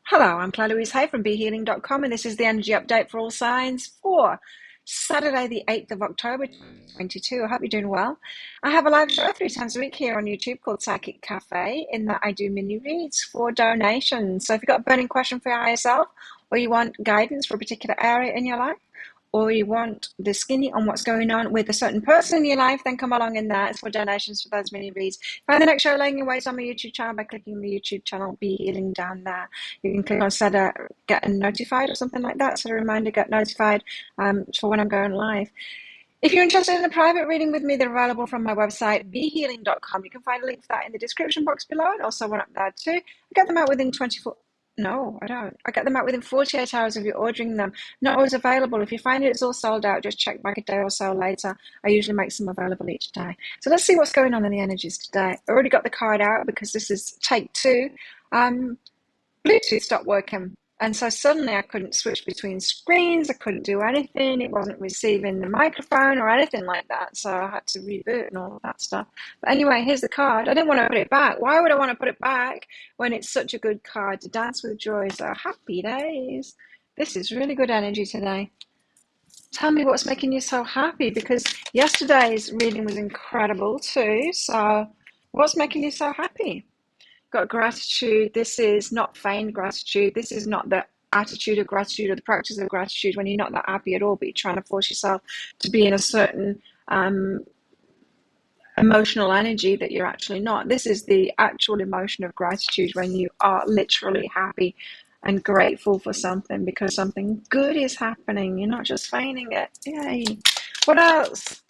Hello, I'm Claire Louise Hay from BeHealing.com, and this is the energy update for all signs for Saturday, the 8th of October, 2022. I hope you're doing well. I have a live show 3 times a week here on YouTube called Psychic Cafe, in that I do mini reads for donations. So if you've got a burning question for your higher self, or you want guidance for a particular area in your life, or you want the skinny on what's going on with a certain person in your life, then come along in there. It's for donations for those mini reads. Find the next show laying in wait on my YouTube channel by clicking the YouTube channel Be Healing down there. You can click on set a get notified or something like that. Set a reminder, get notified for when I'm going live. If you're interested in a private reading with me, they're available from my website, BeHealing.com. You can find a link for that in the description box below, and also one up there too. I get them out within 24. No, I don't. I get them out within 48 hours of you ordering them. Not always available. If you find it's all sold out, just check back a day or so later. I usually make some available each day. So let's see what's going on in the energies today. I already got the card out because this is take two. Bluetooth stopped working. And so suddenly I couldn't switch between screens. I couldn't do anything. It wasn't receiving the microphone or anything like that. So I had to reboot and all of that stuff. But anyway, here's the card. I didn't want to put it back. Why would I want to put it back when it's such a good card to dance with joy? So happy days. This is really good energy today. Tell me what's making you so happy, because yesterday's reading was incredible too. So what's making you so happy? Got gratitude. This is not feigned gratitude. This is not the attitude of gratitude or the practice of gratitude when you're not that happy at all, but you're trying to force yourself to be in a certain emotional energy that you're actually not. This is the actual emotion of gratitude when you are literally happy and grateful for something because something good is happening. You're not just feigning it. Yay. What else?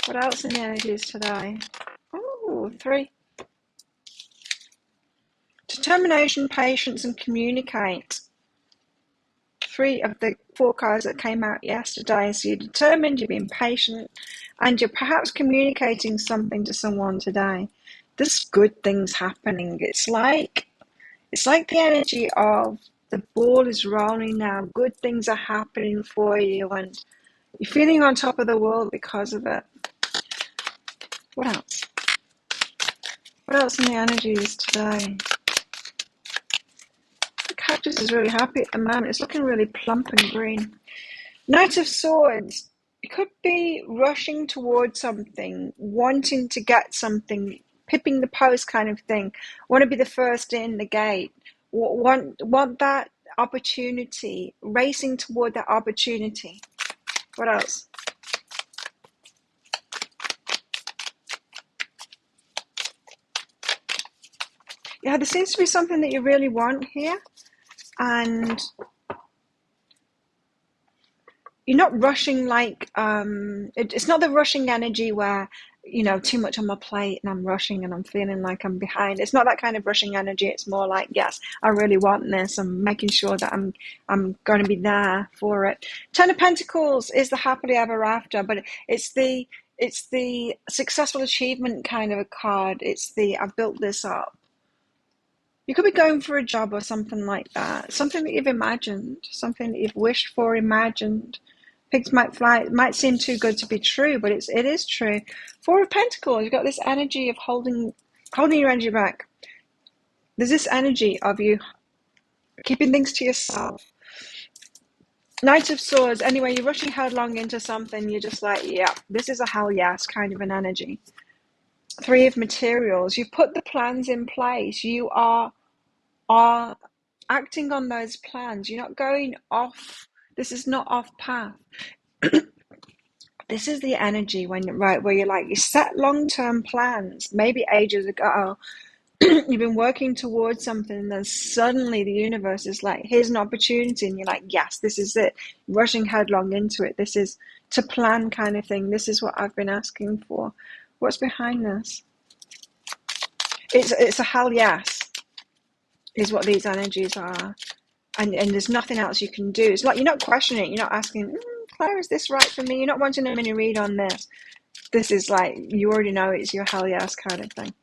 What else in the energies today? Oh, three. Determination, patience, and communicate. 3 of the 4 cards that came out yesterday. So you're determined, you're being patient, and you're perhaps communicating something to someone today. There's good things happening. It's like the energy of the ball is rolling now. Good things are happening for you, and you're feeling on top of the world because of it. What else? What else in the energies today? Cactus is really happy at the moment. It's looking really plump and green. Knight of Swords. You could be rushing towards something, wanting to get something, pipping the post kind of thing. Want to be the first in the gate. Want that opportunity, racing toward that opportunity. What else? Yeah, there seems to be something that you really want here. And you're not rushing like it's not the rushing energy where too much on my plate and I'm rushing and I'm feeling like I'm behind. It's not that kind of rushing energy. It's more like, yes, I really want this. I'm making sure that I'm going to be there for it. 10 of Pentacles is the happily ever after, but it's the successful achievement kind of a card. It's the I've built this up. You could be going for a job or something like that. Something that you've imagined, something that you've wished for, imagined. Pigs might fly. It might seem too good to be true, but it is true. 4 of Pentacles. You've got this energy of holding your energy back. There's this energy of you keeping things to yourself. Knight of Swords. Anyway, you're rushing headlong into something. You're just like, yeah, this is a hell yes kind of an energy. 3 of Materials. You've put the plans in place. You are acting on those plans. You're not going off. This is not off path. This is the energy where you're like, you set long-term plans, maybe ages ago. You've been working towards something, and then suddenly the universe is like, here's an opportunity, and you're like, yes, this is it. Rushing headlong into it. This is to plan kind of thing. This is what I've been asking for. What's behind this? It's a hell yes, is what these energies are. And there's nothing else you can do. It's like you're not questioning it. You're not asking, Claire, is this right for me? You're not wanting a mini read on this. This is like, you already know it's your hell yes kind of thing.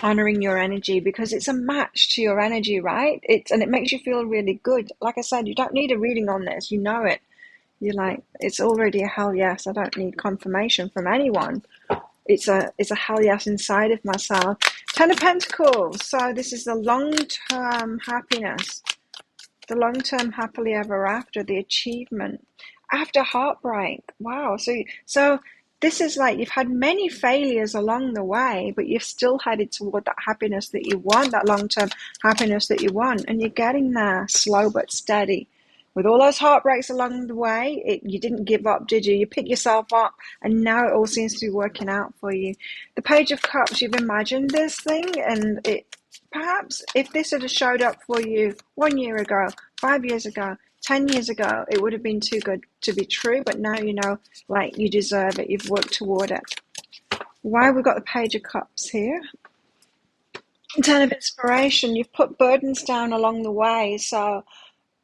Honoring your energy because it's a match to your energy, right? And it makes you feel really good. Like I said, you don't need a reading on this. You know it. You're like, it's already a hell yes. I don't need confirmation from anyone. It's a hell yes inside of myself. Ten of Pentacles. So this is the long-term happiness, the long-term happily ever after, the achievement after heartbreak. Wow. So this is like you've had many failures along the way, but you've still headed toward that happiness that you want, that long-term happiness that you want, and you're getting there slow but steady. With all those heartbreaks along the way, you didn't give up, did you? You picked yourself up, and now it all seems to be working out for you. The Page of Cups, you've imagined this thing, and perhaps if this had showed up for you 1 year ago, 5 years ago, 10 years ago, it would have been too good to be true, but now you know, like, you deserve it. You've worked toward it. Why have we got the Page of Cups here? Ten of Inspiration, you've put burdens down along the way, so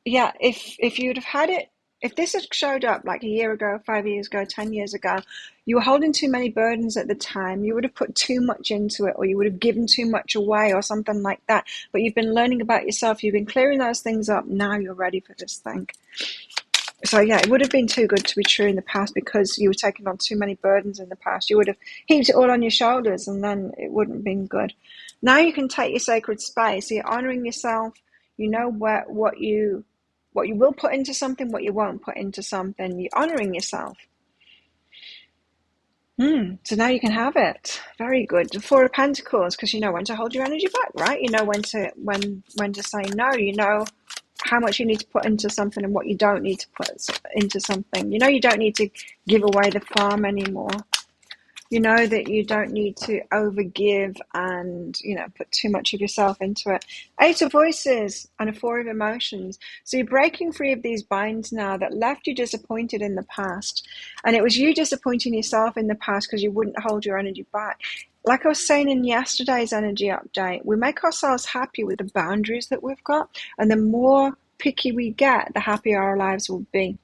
yeah, if you'd have had it, if this had showed up like a year ago, 5 years ago, 10 years ago, you were holding too many burdens at the time, you would have put too much into it, or you would have given too much away or something like that. But you've been learning about yourself, you've been clearing those things up, now you're ready for this thing. So yeah, it would have been too good to be true in the past because you were taking on too many burdens in the past. You would have heaped it all on your shoulders and then it wouldn't have been good. Now you can take your sacred space. So you're honoring yourself. You know what you will put into something, what you won't put into something. You're honoring yourself. So now you can have it. Very good. The Four of Pentacles, because you know when to hold your energy back, right? You know when to say no. You know how much you need to put into something and what you don't need to put into something. You know you don't need to give away the farm anymore. You know that you don't need to overgive and, put too much of yourself into it. Eight of Voices and a Four of Emotions. So you're breaking free of these binds now that left you disappointed in the past. And it was you disappointing yourself in the past because you wouldn't hold your energy back. Like I was saying in yesterday's energy update, we make ourselves happy with the boundaries that we've got. And the more picky we get, the happier our lives will be.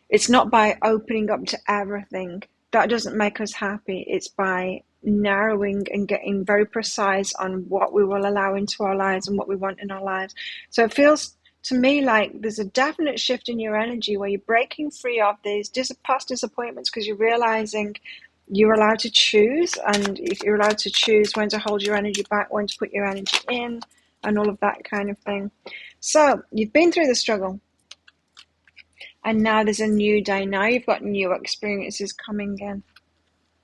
It's not by opening up to everything. That doesn't make us happy. It's by narrowing and getting very precise on what we will allow into our lives and what we want in our lives. So it feels to me like there's a definite shift in your energy where you're breaking free of these past disappointments because you're realizing you're allowed to choose. And if you're allowed to choose when to hold your energy back, when to put your energy in, and all of that kind of thing. So you've been through the struggle. And now there's a new day. Now you've got new experiences coming in.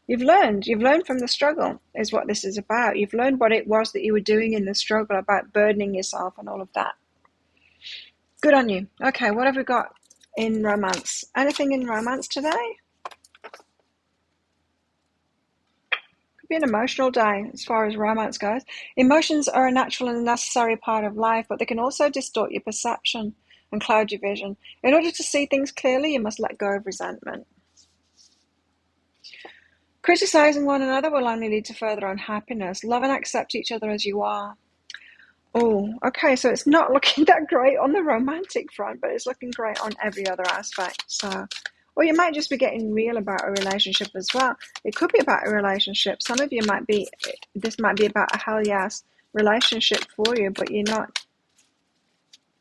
You've learned from the struggle is what this is about. You've learned what it was that you were doing in the struggle about burdening yourself and all of that. Good on you. Okay, what have we got in romance? Anything in romance today? Could be an emotional day as far as romance goes. Emotions are a natural and necessary part of life, but they can also distort your perception and cloud your vision. In order to see things clearly, you must let go of resentment. Criticizing one another will only lead to further unhappiness. Love and accept each other as you are. Oh, okay, so it's not looking that great on the romantic front, but it's looking great on every other aspect. So, or you might just be getting real about a relationship as well. It could be about a relationship. Some of you this might be about a hell yes relationship for you, but you're not.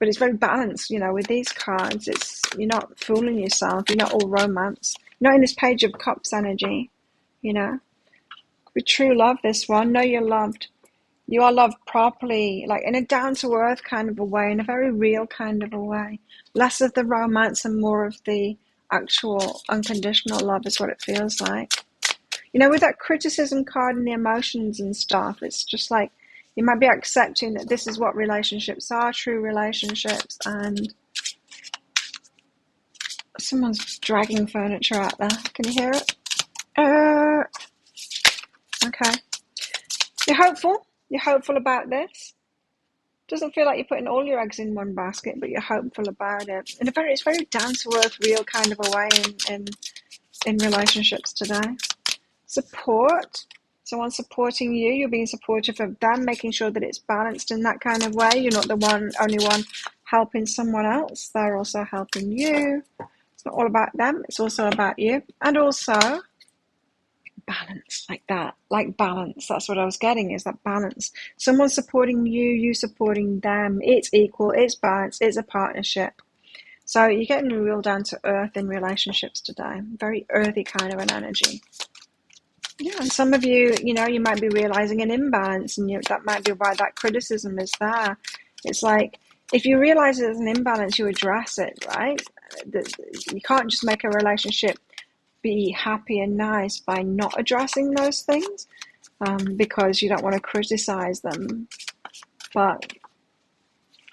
But it's very balanced, with these cards. You're not fooling yourself. You're not all romance. You're not in this Page of Cups energy, With true love, this one. Know you're loved. You are loved properly, like in a down-to-earth kind of a way, in a very real kind of a way. Less of the romance and more of the actual unconditional love is what it feels like. With that criticism card and the emotions and stuff, it's just like, you might be accepting that this is what relationships are, true relationships, and someone's dragging furniture out there. Can you hear it? Okay. You're hopeful. You're hopeful about this. Doesn't feel like you're putting all your eggs in one basket, but you're hopeful about it. It's very down-to-earth, real kind of a way in relationships today. Support. Someone supporting you, you're being supportive of them, making sure that it's balanced in that kind of way. You're not the only one helping someone else. They're also helping you. It's not all about them. It's also about you. And also balance, like that. Like balance. That's what I was getting, is that balance. Someone supporting you, you supporting them. It's equal. It's balanced. It's a partnership. So you're getting real down to earth in relationships today. Very earthy kind of an energy. Yeah, and some of you, you might be realizing an imbalance, and that might be why that criticism is there. It's like, if you realize there's an imbalance, you address it, right? You can't just make a relationship be happy and nice by not addressing those things, because you don't want to criticize them. But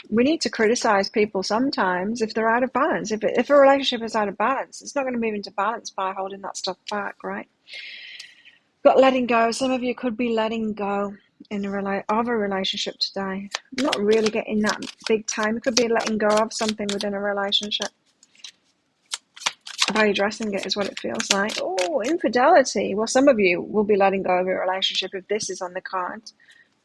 we need to criticize people sometimes if they're out of balance. If a relationship is out of balance, it's not going to move into balance by holding that stuff back, right? But letting go. Some of you could be letting go of a relationship today. Not really getting that big time. It could be letting go of something within a relationship. By addressing it is what it feels like. Oh, infidelity. Well, some of you will be letting go of a relationship if this is on the cards.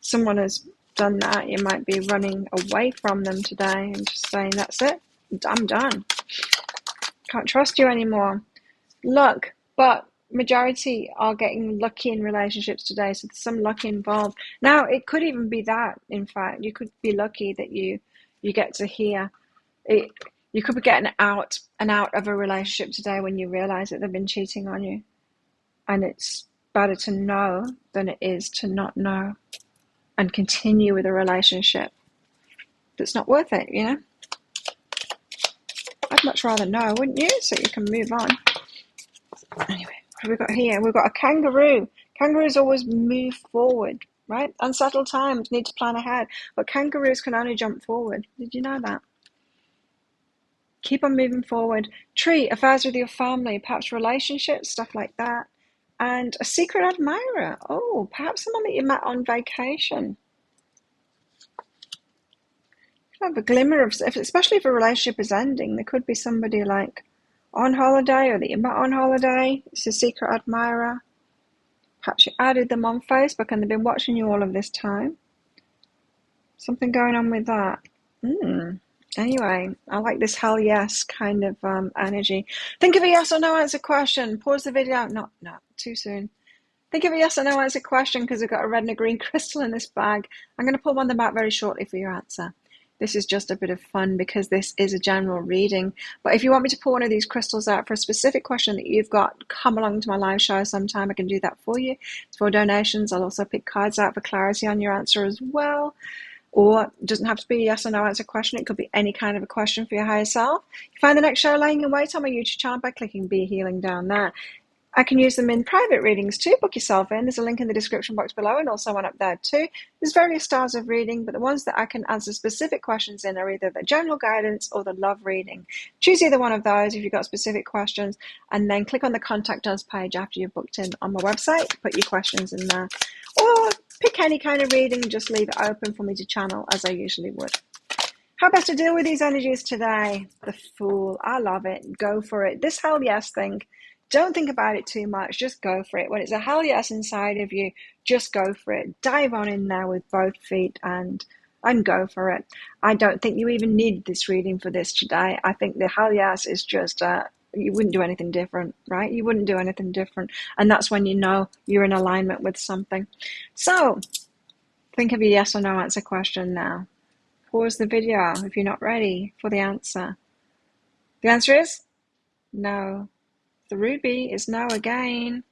Someone has done that. You might be running away from them today and just saying, that's it. I'm done. Can't trust you anymore. Luck. But majority are getting lucky in relationships today, so there's some luck involved. Now, it could even be that, in fact. You could be lucky that you get to hear it. You could be getting out of a relationship today when you realize that they've been cheating on you. And it's better to know than it is to not know and continue with a relationship that's not worth it, I'd much rather know, wouldn't you? So you can move on. Anyway, what have we got here? We've got a kangaroo. Kangaroos always move forward, right? Unsettled times, need to plan ahead. But kangaroos can only jump forward. Did you know that? Keep on moving forward. Tree, affairs with your family, perhaps relationships, stuff like that. And a secret admirer. Oh, perhaps someone that you met on vacation. You have a glimmer of, especially if a relationship is ending, there could be somebody like on holiday or that you met on holiday. It's a secret admirer. Perhaps you added them on Facebook and they've been watching you all of this time. Something going on with that. Anyway, I like this hell yes kind of energy. Think of a yes or no answer question. Pause the video. No, too soon. Think of a yes or no answer question because we've got a red and a green crystal in this bag. I'm going to pull one of them out very shortly for your answer. This is just a bit of fun because this is a general reading. But if you want me to pull one of these crystals out for a specific question that you've got, come along to my live show sometime. I can do that for you. It's for donations. I'll also pick cards out for clarity on your answer as well. Or it doesn't have to be a yes or no answer question. It could be any kind of a question for your higher self. You find the next show laying in wait on my YouTube channel by clicking Be Healing down there. I can use them in private readings too. Book yourself in. There's a link in the description box below and also one up there too. There's various styles of reading, but the ones that I can answer specific questions in are either the general guidance or the love reading. Choose either one of those if you've got specific questions, and then click on the Contact Us page after you've booked in on my website. Put your questions in there. Or pick any kind of reading and just leave it open for me to channel as I usually would. How best to deal with these energies today? The Fool. I love it. Go for it. This hell yes thing. Don't think about it too much. Just go for it. When it's a hell yes inside of you, just go for it. Dive on in there with both feet and go for it. I don't think you even need this reading for this today. I think the hell yes is just, you wouldn't do anything different, right? You wouldn't do anything different. And that's when you know you're in alignment with something. So think of a yes or no answer question now. Pause the video if you're not ready for the answer. The answer is no. The ruby is no again.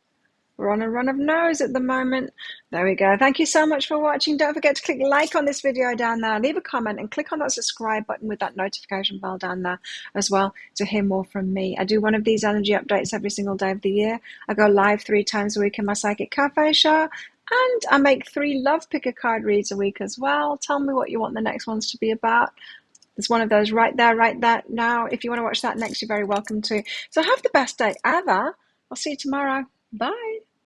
We're on a run of no's at the moment. There we go. Thank you so much for watching. Don't forget to click like on this video down there. Leave a comment and click on that subscribe button with that notification bell down there as well to hear more from me. I do one of these energy updates every single day of the year. I go live 3 times a week in my Psychic Cafe show. And I make 3 love picker card reads a week as well. Tell me what you want the next ones to be about. There's one of those right there now. If you want to watch that next, you're very welcome to. So have the best day ever. I'll see you tomorrow. Bye.